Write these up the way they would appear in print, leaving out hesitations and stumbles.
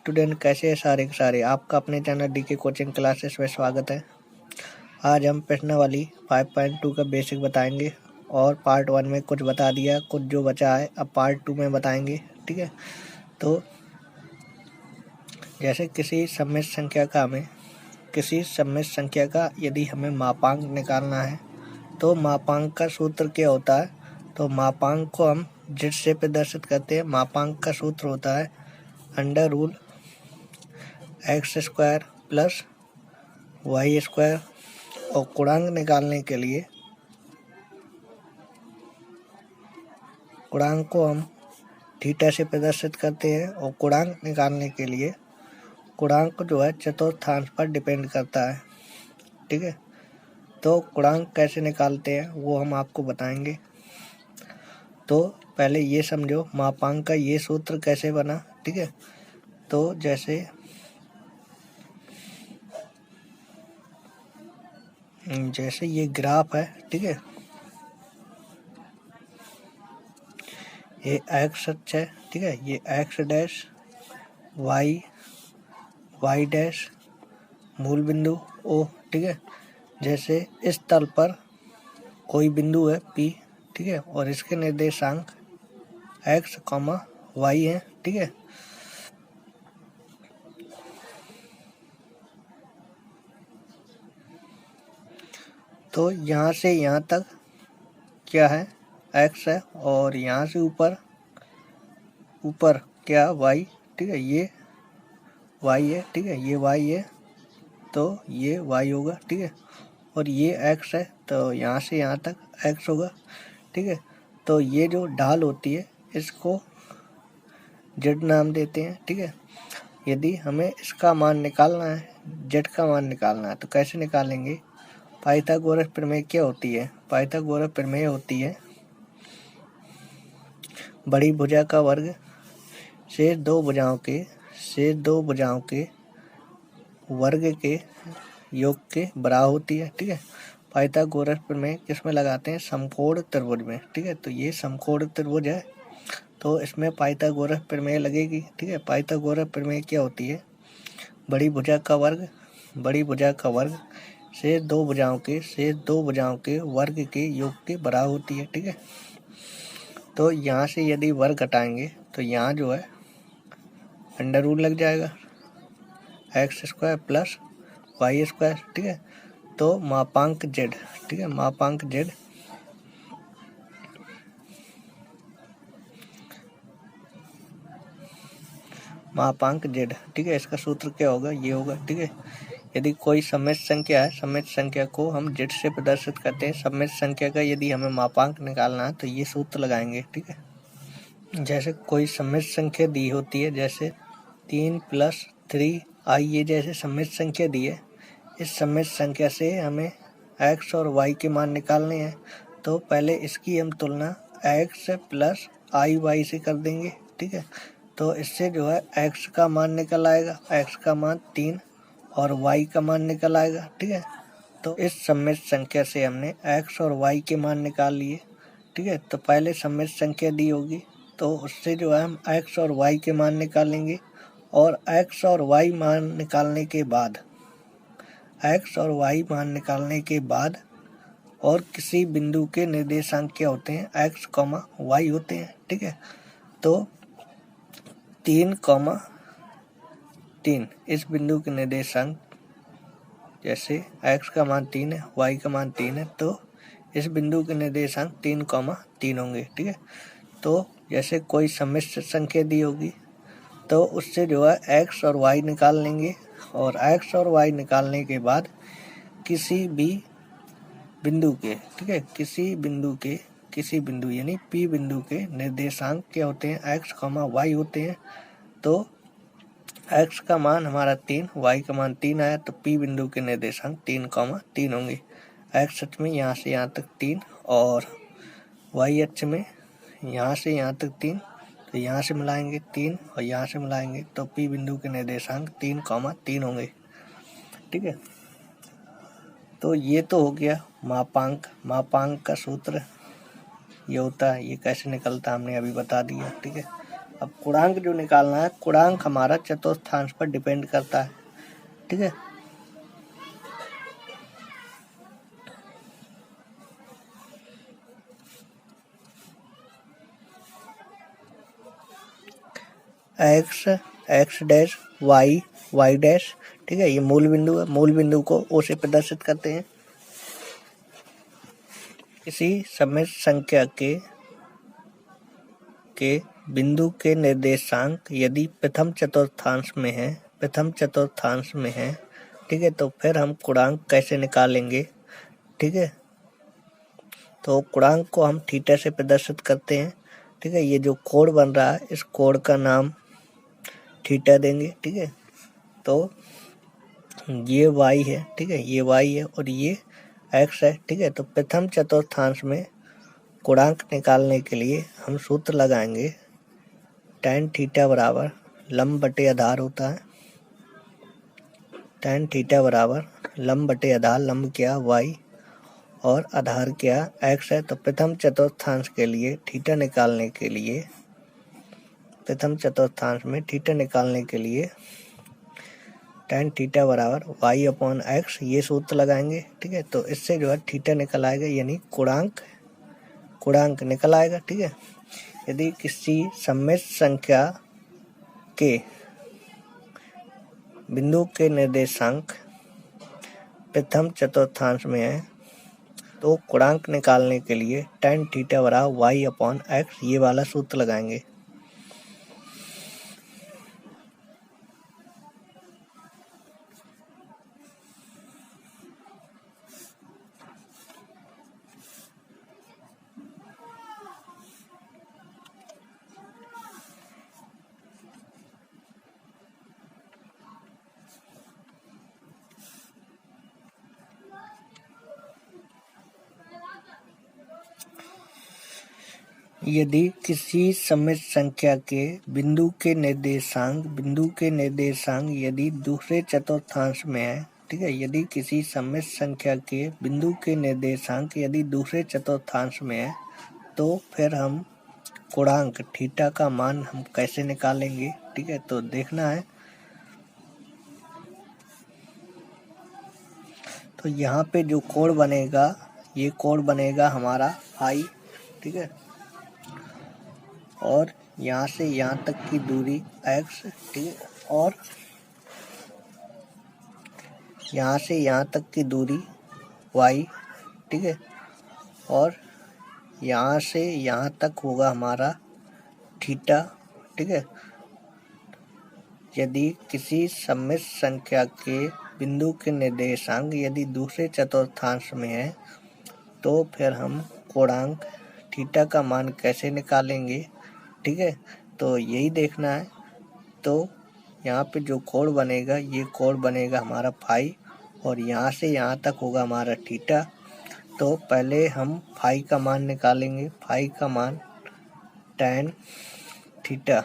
Student कैसे हैं सारे के सारे। आपका अपने चैनल डीके कोचिंग क्लासेस में स्वागत है। आज हम प्रश्नावली 5.2 का बेसिक बताएंगे और पार्ट 1 में कुछ बता दिया, कुछ जो बचा है अब पार्ट 2 में बताएंगे। ठीक है, तो जैसे किसी सममित संख्या का यदि हमें मापांक निकालना है तो मापांक का सूत्र क्या होता है। तो मापांक को हम जेड से प्रदर्शित करते हैं। मापांक का सूत्र होता है under root x square plus y square. और गुणांक निकालने के लिए गुणांक को हम थीटा से प्रदर्शित करते हैं। और गुणांक निकालने के लिए गुणांक जो है चतुर्थांश पर डिपेंड करता है। ठीक है, तो गुणांक कैसे निकालते हैं वो हम आपको बताएंगे। तो पहले ये समझो मापांक का ये सूत्र कैसे बना। ठीक है, तो जैसे ये ग्राफ है। ठीक है, ये एक्स अक्ष है। ठीक है, ये एक्स डैश वाई डैश मूल बिंदु ओ। ठीक है, जैसे इस तल पर कोई बिंदु है P। ठीक है, और इसके निर्देशांक x, y है। ठीक है, तो यहाँ से यहाँ तक क्या है x है और यहाँ से ऊपर क्या y। ठीक है, ये y है। ठीक है, ये y है तो ये y होगा। ठीक है, और ये x है तो यहाँ से यहाँ तक x होगा। ठीक है, तो ये जो ढाल होती है इसको z नाम देते हैं। ठीक है, यदि हमें इसका मान निकालना है, z का मान निकालना है तो कैसे निकालेंगे। पाइथागोरस प्रमेय क्या होती है। पाइथागोरस प्रमेय होती है बड़ी भुजा का वर्ग शेष दो भुजाओं के वर्ग के योग के बराबर होती है। ठीक है, पाइथागोरस प्रमेय किस में लगाते हैं, समकोण त्रिभुज में। ठीक है, तो ये समकोण त्रिभुज है तो इसमें पाइथागोरस प्रमेय लगेगी। ठीक है, पाइथागोरस प्रमेय क्या होती है बड़ी भुजा का वर्ग शेष दो भुजाओं के वर्ग के योग के बराबर होती है। ठीक है, तो यहाँ से यदि वर्ग घटाएंगे तो यहाँ जो है अंडर रूल लग जाएगा x square plus y square. ठीक है, तो मापांक z। ठीक है, मापांक z ठीक है, इसका सूत्र क्या होगा, ये होगा। ठीक है, यदि कोई सममित संख्या है, सममित संख्या को हम z से प्रदर्शित करते हैं। सममित संख्या का यदि हमें मापांक निकालना है तो ये सूत्र लगाएंगे। ठीक है, जैसे कोई सममित संख्या दी होती है, जैसे 3 + 3i, ये जैसे सममित संख्या दी है। इस सममित संख्या से हमें x और y के मान निकालने हैं तो पहले इसकी हम तुलना x + iy से कर देंगे। ठीक है, तो इससे जो है x का मान निकल आएगा, x का मान 3 और y का मान निकल आएगा। ठीक है, तो इस सममित संख्या से हमने x और y के मान निकाल लिए। ठीक है, तो पहले सममित संख्या दी होगी तो उससे जो है हम x और y के मान निकालेंगे। और x और y मान निकालने के बाद और किसी बिंदु के निर्देशांक क्या होते हैं, x, y होते हैं। ठीक है, तो 3, 3 इस बिंदु के निर्देशांक, जैसे x का मान 3 है, y का मान 3 है, तो इस बिंदु के निर्देशांक 3, 3 होंगे। ठीक है, तो जैसे कोई सममित संख्या दी होगी तो उससे जो है x और y निकाल लेंगे। और x और y निकालने के बाद किसी भी बिंदु के, ठीक है, किसी बिंदु यानी P बिंदु के निर्देशांक क्या होते हैं, x, y होते हैं। तो x का मान हमारा 3, y का मान 3 आया तो P बिंदु के निर्देशांक 3, 3 होंगे। x अक्ष में यहाँ से यहाँ तक 3 और y अक्ष में यहाँ से यहाँ तक 3, तो यहाँ से मिलाएंगे 3 और यहाँ से मिलाएंगे तो P बिंदु के निर्देशांक 3, 3 होंगे। ठीक है, तो ये तो हो गया मापांक का सूत्र ये होता है, ये कैसे निकलता हमने अभी बता दिया। ठीक है, अब गुणांक जो निकालना है, गुणांक हमारा चतुर्थांश पर डिपेंड करता है, ठीक है। X, x dash, y, y dash, ठीक है। ये मूल बिंदु है, मूल बिंदु को ओ से प्रदर्शित करते हैं। किसी समय संख्या के बिंदु के निर्देशांक यदि प्रथम चतुर्थांश में है, प्रथम चतुर्थांश में है, ठीक है, तो फिर हम गुणांक कैसे निकालेंगे, ठीक है। तो गुणांक को हम थीटा से प्रदर्शित करते हैं, ठीक है। ये जो कोण बन रहा है, इस कोण का नाम थीटा देंगे, ठीक है। तो ये y है, ठीक है, ये y है और ये x है, ठीक है। तो प्रथम चतुर्थांश में गुणांक निकालने के लिए हम सूत्र लगाएंगे, tan थीटा बराबर लंब बटे आधार होता है, tan थीटा बराबर लंब बटे आधार, लंब क्या y और आधार क्या x है। तो प्रथम चतुर्थांश के लिए थीटा निकालने के लिए, प्रथम चतुर्थांश में थीटा निकालने के लिए tan थीटा बराबर y अपॉन x, ये सूत्र लगाएंगे, ठीक है। तो इससे जो है थीटा निकल आएगा, यानी गुणांक निकल आएगा, ठीक है। यदि किसी सम्मिश्र संख्या के बिंदु के निर्देशांक प्रथम चतुर्थांश में है, तो गुणांक निकालने के लिए tan थीटा बराबर y अपॉन x, ये वाला सूत्र लगाएंगे। यदि किसी सम्मिश्र संख्या के बिंदु के निर्देशांक यदि दूसरे चतुर्थांश में है, ठीक है। यदि किसी सम्मिश्र संख्या के बिंदु के निर्देशांक यदि दूसरे चतुर्थांश में है, तो फिर हम गुणांक थीटा का मान हम कैसे निकालेंगे, ठीक है। तो देखना है, तो यहाँ पे जो कोण बनेगा, ये कोण बनेगा हमारा फाई, ठीक है। और यहाँ से यहाँ तक की दूरी x, ठीक है। और यहाँ से यहाँ तक की दूरी y, ठीक है। और यहाँ से यहाँ तक होगा हमारा थीटा, ठीक है। यदि किसी सम्मिश्र संख्या के बिंदु के निर्देशांक यदि दूसरे चतुर्थांश में है, तो फिर हम गुणांक थीटा का मान कैसे निकालेंगे, ठीक है। तो यही देखना है। तो यहाँ पे जो कोण बनेगा, ये कोण बनेगा हमारा फाई और यहाँ से यहाँ तक होगा हमारा थीटा। तो पहले हम फाई का मान निकालेंगे, फाई का मान tan थीटा,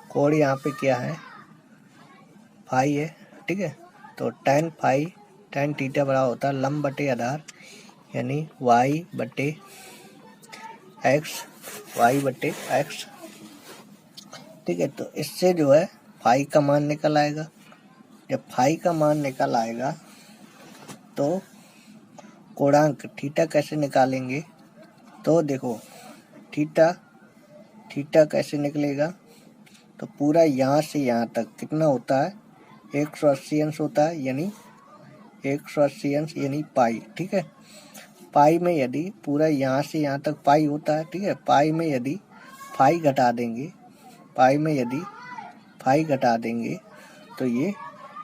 कोण यहाँ पे क्या है, फाई है, ठीक है। तो tan थीटा बराबर होता है लंब बटे आधार, यानी y बटे x, ठीक है। तो इससे जो है फाई का मान निकल आएगा। जब फाई का मान निकल आएगा, तो गुणांक थीटा कैसे निकालेंगे, तो देखो थीटा कैसे निकलेगा, तो पूरा यहाँ से यहाँ तक कितना होता है, 180 अंश होता है, यानी 180 अंश यानी पाई, ठीक है। पाई में यदि पूरा यहाँ से यहाँ तक पाई होता है, ठीक है। पाई में यदि फाई घटा देंगे, तो ये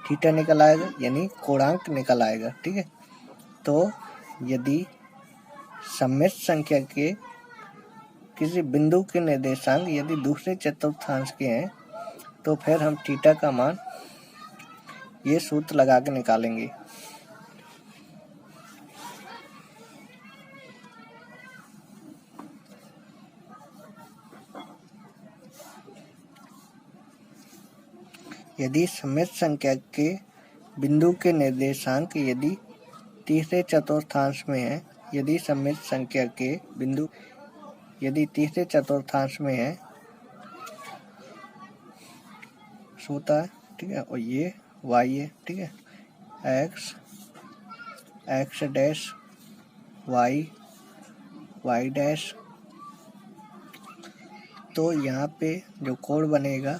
थीटा निकल आएगा, यानी गुणांक निकल आएगा, ठीक है। तो यदि सम्मिश्र संख्या के किसी बिंदु के निर्देशांक यदि दूसरे चतुर्थांश के हैं, तो फिर हम थीटा का मान ये सूत्र लगा के निकालेंगे। यदि सम्मिश्र संख्या के बिंदु के निर्देशांक यदि तीसरे चतुर्थांश में है, यदि सम्मिश्र संख्या के बिंदु यदि तीसरे चतुर्थांश में है, एक्स होता है, ठीक है, और ये वाई है, ठीक है, x dash y y dash. तो यहाँ पे जो कोण बनेगा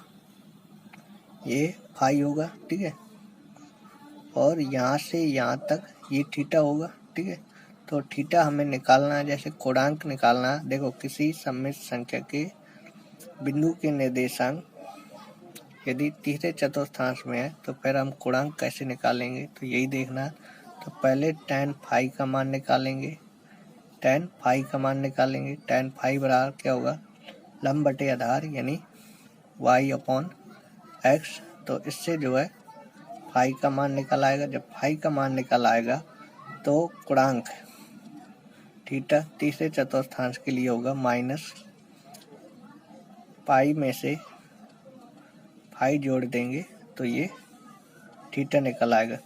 ये फाई होगा, ठीक है, और यहाँ से यहाँ तक ये थीटा होगा, ठीक है। तो थीटा हमें निकालना है, जैसे कोणांक निकालना है। देखो किसी सममित संख्या के बिंदु के निर्देशांक यदि तीसरे चतुर्थांश में है तो फिर हम कोणांक कैसे निकालेंगे, तो यही देखना। तो पहले tan फाई का मान निकालेंगे, tan फाई का मान निकालेंगे। tan फाई बराबर क्या होगा, लंब बटे आधार यानी y अपॉन एक्स। तो इससे जो है फाई का मान निकल आएगा। जब फाई का मान निकल आएगा तो गुणांक थीटा तीसरे चतुर्थांश के लिए होगा माइनस पाई में से फाई जोड़ देंगे तो ये थीटा निकल आएगा।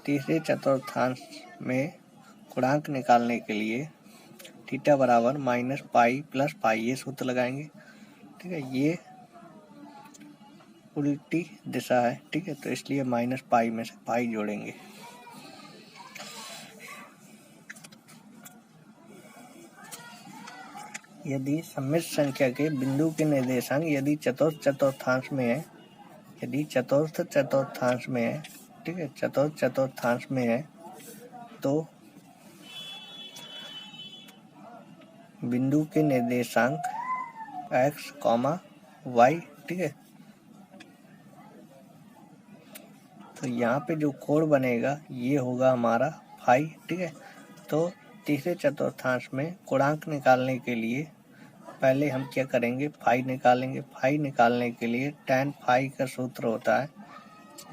तीसरे चतुर्थांश में गुणांक निकालने के लिए थीटा बराबर माइनस पाई प्लस पाई, ये सूत्र लगाएंगे, ठीक है। ये उल्टी दिशा है, ठीक है, तो इसलिए माइनस पाई में से पाई जोड़ेंगे। यदि सममित संख्या के बिंदु के निर्देशांक यदि चतुर्थ चतुर्थांश में है, यदि चतुर्थ चतुर्थांश में है, ठीक है, चतुर्थ चतुर्थांश में है, तो बिंदु के निर्देशांक x, y, ठीक है। तो यहाँ पे जो कोण बनेगा ये होगा हमारा फाई, ठीक है। तो तीसरे चतुर्थांश में कोणांक निकालने के लिए पहले हम क्या करेंगे, फाई निकालेंगे। फाई निकालने के लिए tan फाई का सूत्र होता है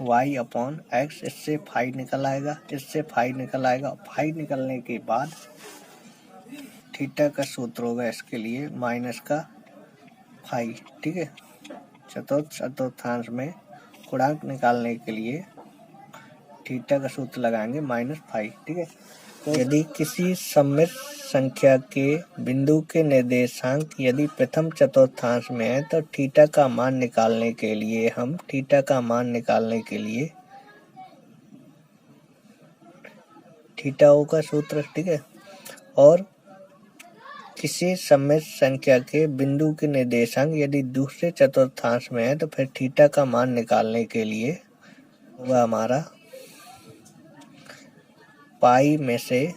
y अपॉन एक्स। इससे फाई निकल आएगा, इससे फाई निकल आएगा। फाई निकलने के बाद थीटा का सूत्र होगा इसके लिए माइनस का फाई, ठीक है। चतुर्थ चतुर्थांश में गुणांक निकालने के लिए थीटा का सूत्र लगाएंगे माइनस फाई, ठीक है। तो यदि किसी सममित संख्या के बिंदु के निर्देशांक यदि प्रथम चतुर्थांश में है तो थीटा का मान निकालने के लिए हम थीटा का मान निकालने के लिए थीटा ओ का सूत्र, ठीक है। और किसी सममित संख्या के बिंदु के निर्देशांक यदि दूसरे चतुर्थांश में है तो फिर थीटा का मान निकालने के लिए होगा हमारा पाई में से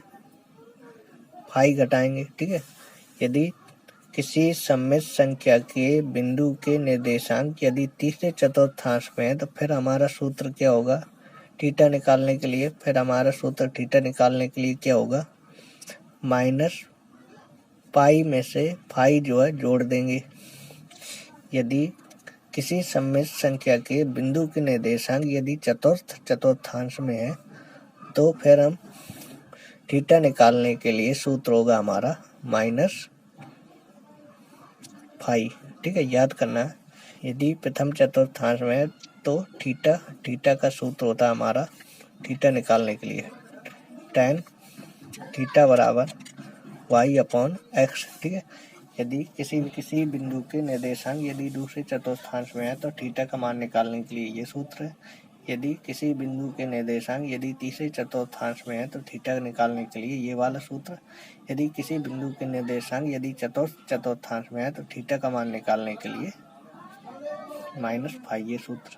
फाई घटाएंगे, ठीक है। यदि किसी सममित संख्या के बिंदु के निर्देशांक यदि तीसरे चतुर्थांश में है तो फिर हमारा सूत्र क्या होगा, थीटा निकालने के लिए, फिर हमारा सूत्र थीटा निकालने के लिए क्या होगा, माइनस पाई में से फाई जो है जोड़ देंगे। यदि किसी सममित संख्या के बिंदु के निर्देशांक यदि चतुर्थ चतुर्थांश में है तो फिर हम थीटा निकालने के लिए सूत्र होगा हमारा माइनस फाई, ठीक है, याद करना है। यदि प्रथम चतुर्थांश में है तो थीटा का सूत्र होता है हमारा थीटा निकालने के लिए tan थीटा बराबर y अपॉन एक्स, ठीक है। यदि किसी बिंदु के निर्देशांक यदि दूसरे चतुर्थांश में है तो थीटा का मान निकालने के लिए ये सूत्र है। यदि किसी बिंदु के निर्देशांक यदि तीसरे चतुर्थांश में है तो थीटा निकालने के लिए ये वाला सूत्र। यदि किसी बिंदु के निर्देशांक यदि चतुर्थ चतुर्थांश में है तो थीटा का मान निकालने के लिए माइनस फाई, ये सूत्र।